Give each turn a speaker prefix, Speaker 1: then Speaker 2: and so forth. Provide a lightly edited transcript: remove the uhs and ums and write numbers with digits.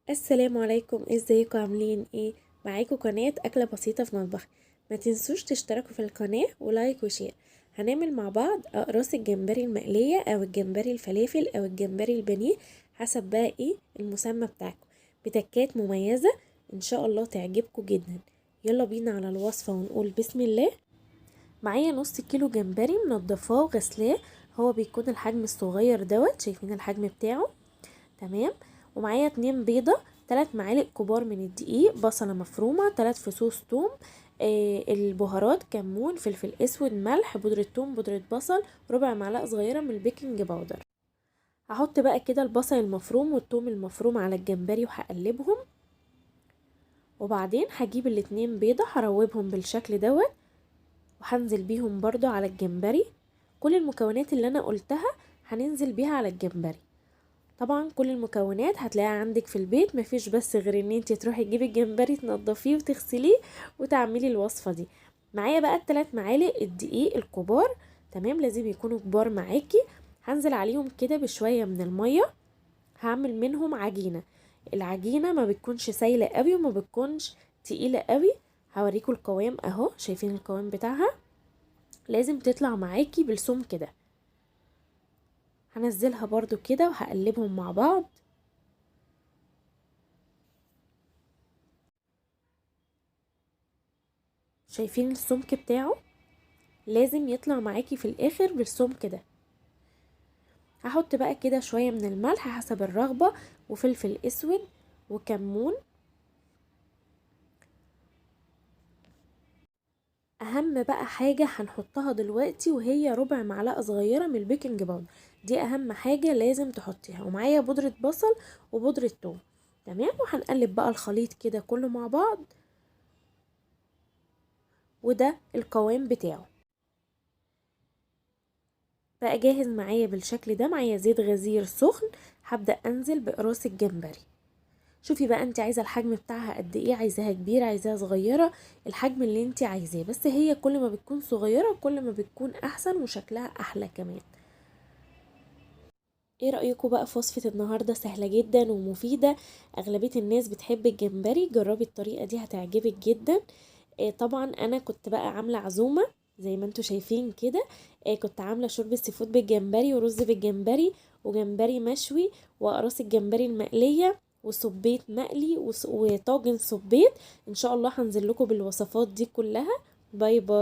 Speaker 1: السلام عليكم، ازيكم عاملين ايه؟ معاكم قناة اكلة بسيطة في مطبخ. ما تنسوش تشتركوا في القناة ولايك وشير. هنعمل مع بعض اقراص الجمبري المقلية او الجمبري الفلافل او الجمبري البانيه، حسب بقى ايه المسمى بتاعكم. بتكات مميزة ان شاء الله تعجبكم جدا. يلا بينا على الوصفة ونقول بسم الله. معايا نص كيلو جمبري منضفاه وغسلاه، هو بيكون الحجم الصغير دوت، شايفين الحجم بتاعه؟ تمام. ومعايا 2 بيضة، 3 معالق كبار من الدقيق، بصلة مفرومة، 3 فصوص توم، البهارات كمون، فلفل اسود، ملح، بودرة توم، بودرة بصل، ربع معلقة صغيرة من البيكنج باودر. هحط بقى كده البصل المفروم والثوم المفروم على الجمبري وهقلبهم. وبعدين هجيب ال2 بيضة هروبهم بالشكل دوت، وهنزل بيهم برضو على الجمبري. كل المكونات اللي انا قلتها هننزل بيها على الجمبري. طبعا كل المكونات هتلاقيها عندك في البيت، مفيش بس غير ان انت تروحي تجيبي الجمبري تنضفيه وتغسليه وتعملي الوصفة دي. معايا بقى ال3 معالق الدقيق الكبار، تمام، لازم يكونوا كبار معاكي. هنزل عليهم كده بشوية من المية، هعمل منهم عجينة. العجينة ما بتكونش سايلة قوي وما بتكونش تقيلة قوي. هوريكم القوام اهو، شايفين القوام بتاعها؟ لازم تطلع معاكي بالسمك كده. هنزلها برضو كده وهقلبهم مع بعض. شايفين السمك بتاعه؟ لازم يطلع معاكي في الاخر بالسمك ده. هحط بقى كده شوية من الملح حسب الرغبة، وفلفل اسود، وكمون. اهم بقى حاجة هنحطها دلوقتي وهي ربع معلقة صغيرة من البيكنج باودر. دي اهم حاجة لازم تحطيها. ومعايا بودرة بصل وبودرة توم. تمام. وهنقلب بقى الخليط كده كله مع بعض، وده القوام بتاعه. بقى جاهز معايا بالشكل ده. معايا زيت غزير سخن، هبدأ انزل بقراص الجمبري. شوفي بقى انت عايزه الحجم بتاعها قد ايه، عايزاها كبيره عايزاها صغيره، الحجم اللي انت عايزاه. بس هي كل ما بتكون صغيره كل ما بتكون احسن وشكلها احلى كمان. ايه رأيكم بقى في وصفة النهاردة؟ سهلة جدا ومفيدة. اغلبية الناس بتحب الجمبري، جربي الطريقة دي هتعجبك جدا. طبعا انا كنت بقى عاملة عزومة زي ما انتوا شايفين كده. كنت عاملة شوربة سي فود بالجمبري، ورز بالجمبري، وجمبري مشوي، واقراص الجمبري المقلية، وصبيت مقلي، وطاجن صبيت. ان شاء الله هنزل لكم بالوصفات دي كلها. باي باي.